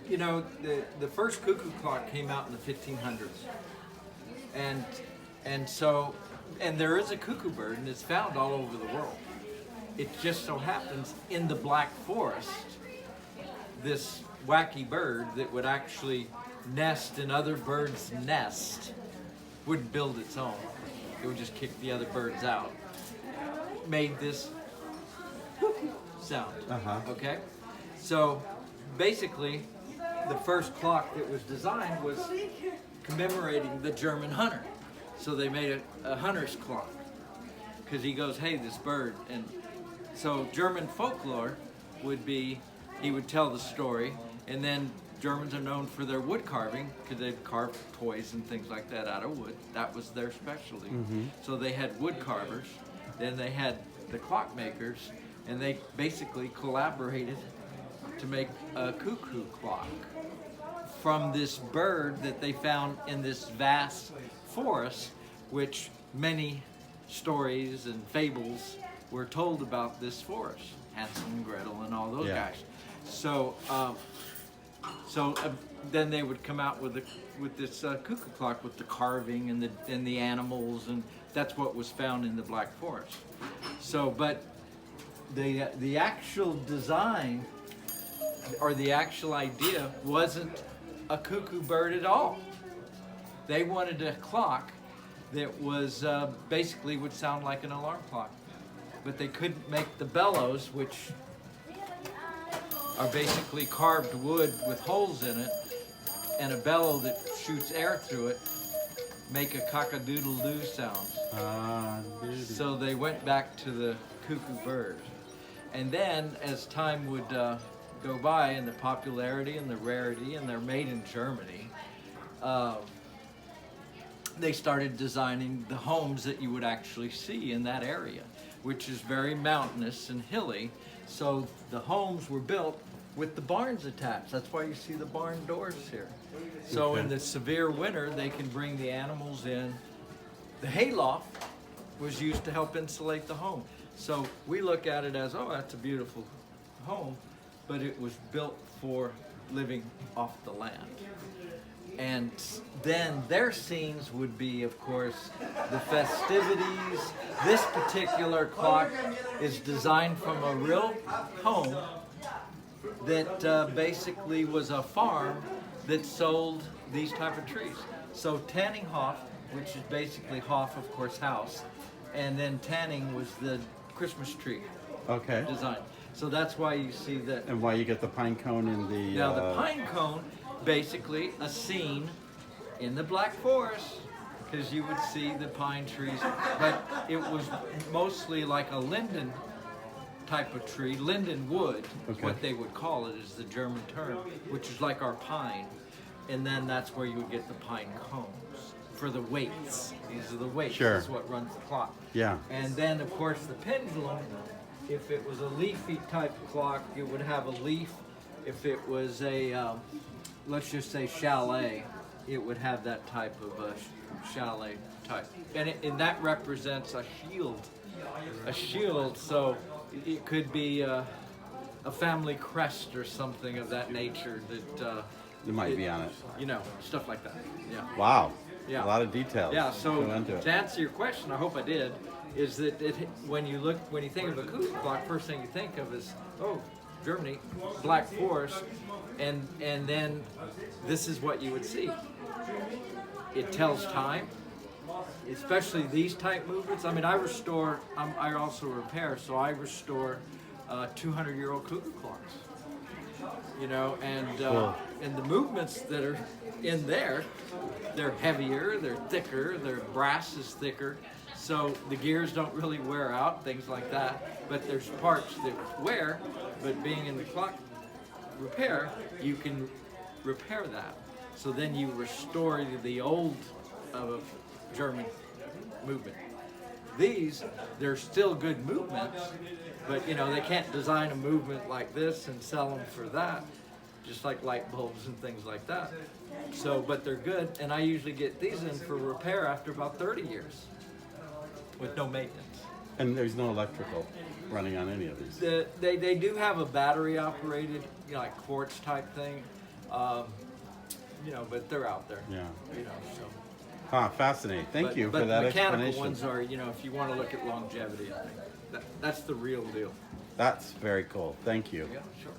you know, the first cuckoo clock came out in the 1500s, and so there is a cuckoo bird, and it's found all over the world. It just so happens in the Black Forest, this wacky bird that would actually nest in other birds' nests wouldn't build its own. It would just kick the other birds out. Made this sound. Okay? So basically, the first clock that was designed was commemorating the German hunter. So they made a hunter's clock. Because he goes, hey, this bird. And so German folklore would be, he would tell the story, and then Germans are known for their wood carving because they'd carve toys and things like that out of wood. That was their specialty. So they had wood carvers, then they had the clockmakers, and they basically collaborated to make a cuckoo clock from this bird that they found in this vast forest, which many stories and fables were told about this forest, Hansel and Gretel and all those guys. So then they would come out with this cuckoo clock with the carving and the animals, and that's what was found in the Black Forest. So, but the actual design or the actual idea wasn't a cuckoo bird at all. They wanted a clock that was basically would sound like an alarm clock, but they couldn't make the bellows, which are basically carved wood with holes in it, and a bellow that shoots air through it, make a cock-a-doodle-doo sound. So they went back to the cuckoo bird. And then, as time would go by, and the popularity and the rarity, and they're made in Germany, they started designing the homes that you would actually see in that area, which is very mountainous and hilly. So the homes were built with the barns attached. That's why you see the barn doors here. So in the severe winter, they can bring the animals in. The hayloft was used to help insulate the home. So we look at it as, oh, that's a beautiful home, but it was built for living off the land. And then their scenes would be, of course, the festivities. This particular clock is designed from a real home that basically was a farm that sold these type of trees. So Tanninghof, which is basically Hof, of course, house, and then Tanning was the Christmas tree design. So that's why you see that. And why you get the pine cone in the... Now the pine cone, basically a scene in the Black Forest, because you would see the pine trees, but it was mostly like a linden type of tree, linden wood, what they would call it is the German term, which is like our pine. And then that's where you would get the pine cones for the weights. These are the weights, that's what runs the clock. And then of course the pendulum, if it was a leafy type clock, it would have a leaf. If it was a, let's just say chalet, it would have that type of chalet type. And that represents a shield. A shield, so it could be a family crest or something of that nature that it might be on it. You know, stuff like that. Yeah. Wow. A lot of details. Yeah. So to answer your question, I hope I did, is that when you think of a cuckoo clock, first thing you think of is Germany, Black Forest, and then this is what you would see. It tells time, especially these type movements. I mean, I also repair, so I restore 200-year-old cuckoo clocks. You know, and the movements that are in there, they're heavier, they're thicker, their brass is thicker, so the gears don't really wear out, things like that. But there's parts that wear, but being in the clock repair, you can repair that. So then you restore the old German movement. These, they're still good movements, but you know, they can't design a movement like this and sell them for that, just like light bulbs and things like that. So, but they're good, and I usually get these in for repair after about 30 years with no maintenance. And there's no electrical running on any of these? They do have a battery operated, you know, like quartz type thing, You know, but they're out there. Yeah. You know, so. Huh, fascinating. Thank you for that mechanical explanation. ones are, you know, if you want to look at longevity, I think that's the real deal. That's very cool. Thank you. Yeah, sure.